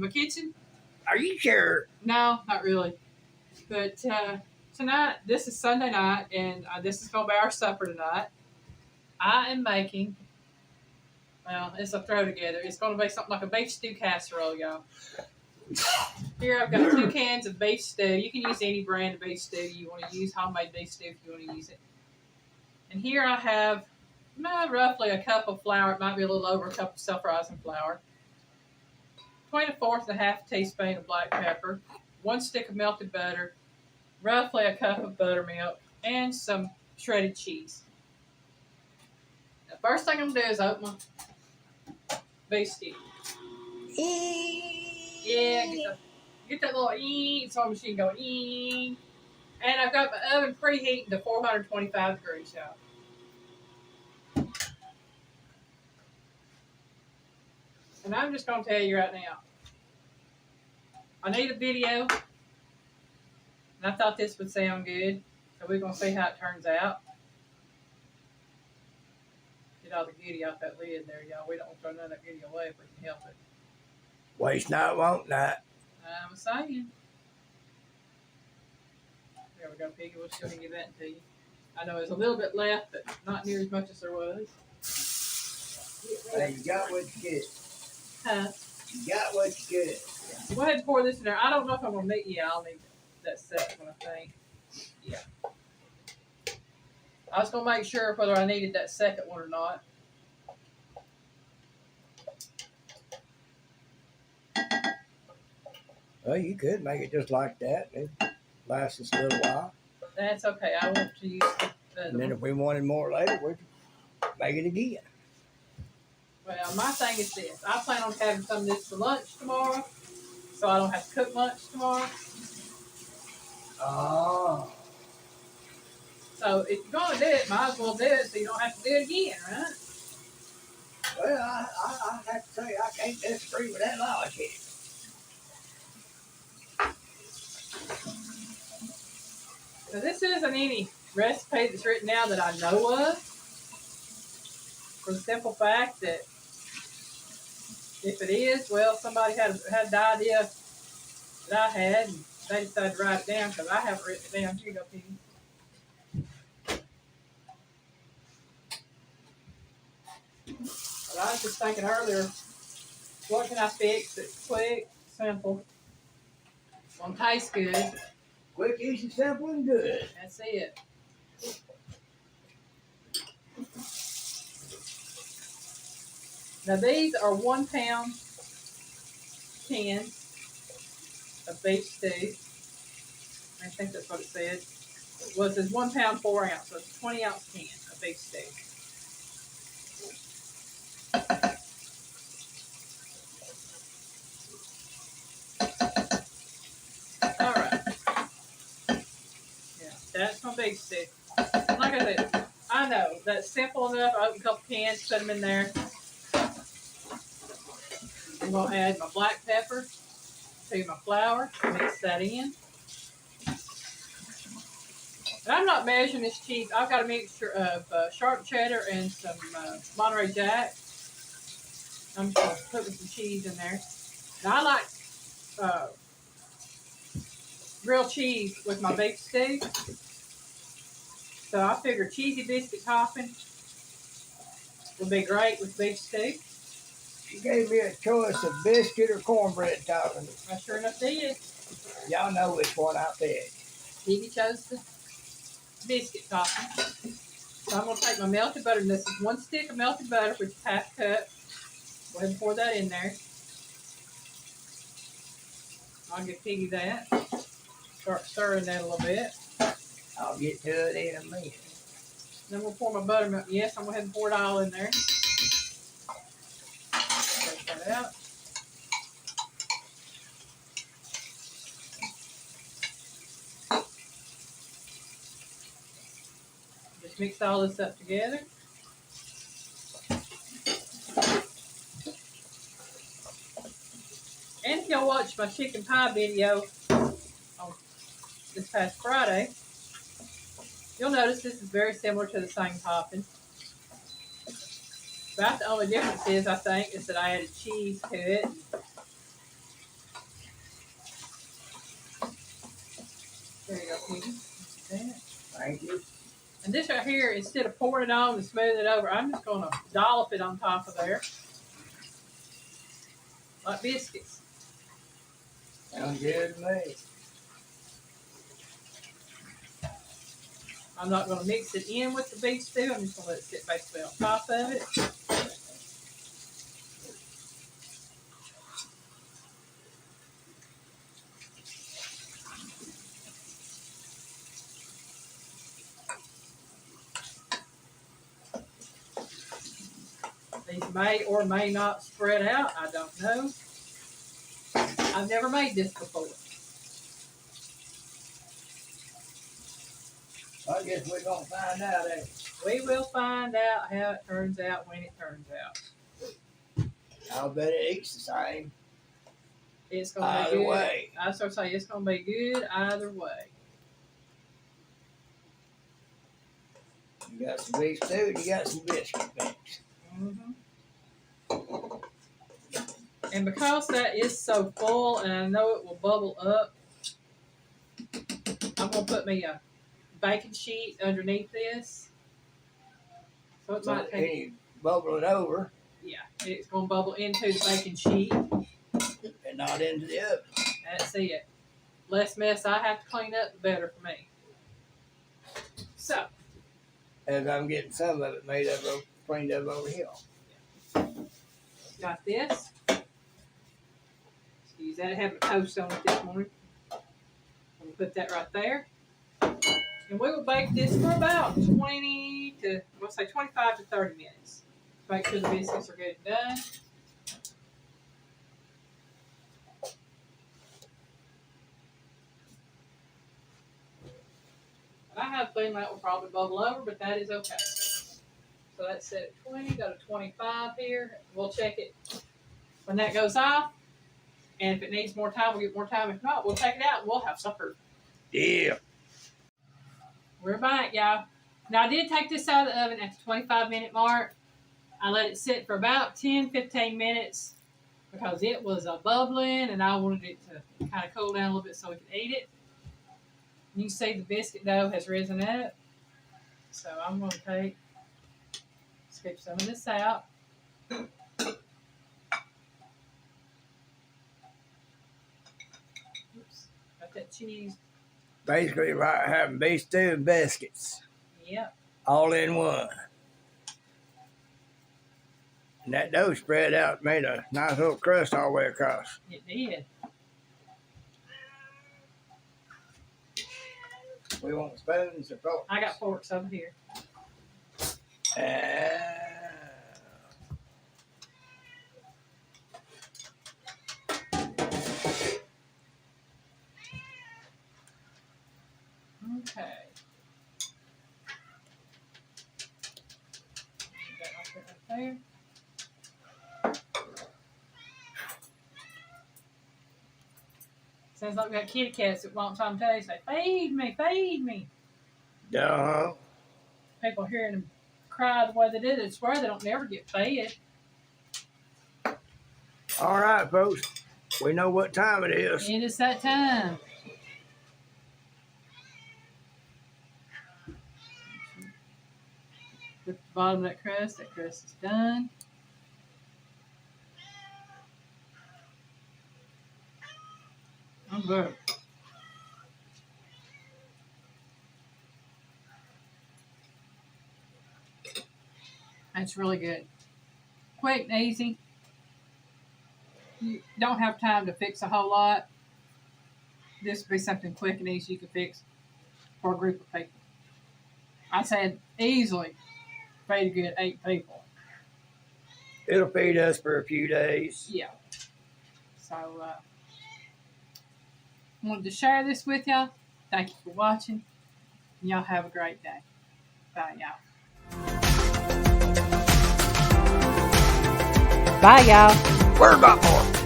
my kitchen. Are you sure? No, not really. But tonight, this is Sunday night, and this is going to be our supper tonight. I am making, well, it's a throw together. It's going to be something like a beef stew casserole, y'all. Here I've got 2 cans of beef stew. You can use any brand of beef stew you want to use, homemade beef stew if you want to use it. And here I have roughly a cup of flour. It might be a little over a cup of self-rising flour. Between 1/4 and 1/2 teaspoon of black pepper. 1 stick of melted butter. Roughly a cup of buttermilk. And some shredded cheese. The first thing I'm going to do is open my beef stew. Yeah, get that little so machine going. And I've got my oven preheating to 425 degrees, y'all. And I'm just going to tell you right now, I need a video, and I thought this would sound good, so we're going to see how it turns out. Get all the goodie off that lid there, y'all. We don't want to throw none of that goodie away if we can help it. Waste not, won't not. I'm saying. There we go, Piggy. We'll still give that to you. I know there's a little bit left, but not near as much as there was. Hey, you got what you get. Huh? You got what you get. So go ahead and pour this in there. I don't know if I'm going to need, I'll need that second one, I think. Yeah. I was going to make sure whether I needed that second one or not. Well, you could make it just like that. It lasts us a little while. That's okay. I want to use the And then if we wanted more later, we could make it again. Well, my thing is this. I plan on having some of this for lunch tomorrow, so I don't have to cook lunch tomorrow. Oh. So if you're going to do it, might as well do it so you don't have to do it again, right? Well, I have to say, I can't disagree with that logic. So this isn't any recipe that's written down that I know of, for the simple fact that if it is, well, somebody had the idea that I had, and they decided to write it down because I haven't written it down. Here you go, Piggy. But I was just thinking earlier, what can I fix that's quick, simple, won't taste good? Quick, easy, simple, and good. That's it. Now these are 1 pound cans of beef stew. I think that's what it said. Well, it says 1 pound 4 ounce, so it's a 20-ounce can of beef stew. All right. Yeah, that's my beef stew. Like I said, I know that's simple enough. I open a couple cans, put them in there. I'm going to add my black pepper to my flour, mix that in. And I'm not measuring this cheese. I've got a mixture of sharp cheddar and some Monterey Jack. I'm just going to put some cheese in there. Now I like grilled cheese with my beef stew. So I figure cheesy biscuit topping would be great with beef stew. She gave me a choice of biscuit or cornbread topping. I sure enough did. Y'all know which one I picked. Piggy chose the biscuit topping. So I'm going to take my melted butter, and this is 1 stick of melted butter, which is 1/2 cup. Go ahead and pour that in there. I'll give Piggy that. Start stirring that a little bit. I'll get to it in a minute. Then we'll pour my buttermilk. Yes, I'm going to go ahead and pour it all in there. Take that out. Just mix all this up together. And if y'all watched my chicken pie video on this past Friday, you'll notice this is very similar to the same topping. About the only difference is, I think, is that I added cheese to it. There you go, Piggy. Thank you. And this right here, instead of pouring it on and smoothing it over, I'm just going to dollop it on top of there. Like biscuits. Sounds good to me. I'm not going to mix it in with the beef stew. I'm just going to let it sit basically on top of it. These may or may not spread out. I don't know. I've never made this before. I guess we're going to find out, eh? We will find out how it turns out when it turns out. I'll bet it eats the same. It's going to be Either good. way. I was going to say it's going to be good either way. You got some beef stew and you got some biscuit mix. Mm-hmm. And because that is so full and I know it will bubble up, I'm going to put me a baking sheet underneath this. So it So might take, any bubbling over yeah, it's going to bubble into the baking sheet. and not into the oven. That's it. Less mess I have to clean up, the better for me. So, As I'm getting some of it cleaned up over here. got this. Excuse that, I have a toast on it this morning. I'm going to put that right there. And we will bake this for about 25 to 30 minutes. Make sure the biscuits are good and done. I have a feeling that will probably bubble over, but that is okay. So that's set at 20, go to 25 here. We'll check it when that goes off. And if it needs more time, we'll get more time. If not, we'll take it out and we'll have supper. Yeah. We're back, y'all. Now, I did take this out of the oven at the 25-minute mark. I let it sit for about 10-15 minutes because it was bubbling and I wanted it to kind of cool down a little bit so we could eat it. You can see the biscuit dough has risen up. So I'm going to scoop some of this out. Oops. Got that cheese. Basically, like having beef stew and biscuits. Yep. All in one. And that dough spread out, made a nice little crust all the way across. It did. We want spoons or forks? I got forks over here. Okay. Right there. Sounds like we got kitty cats that won't time to tell you, say, feed me, feed me. Duh. People hearing them cry the way they do, they swear they don't never get fed. All right, folks. We know what time it is. It is that time. Look at the bottom of that crust. That crust is done. Oh, good. That's really good. Quick and easy. You don't have time to fix a whole lot. This would be something quick and easy you can fix for a group of people. I said easily feed a good 8 people. It'll feed us for a few days. Yeah. So, wanted to share this with y'all. Thank you for watching. Y'all have a great day. Bye, y'all. Bye, y'all. Where about more?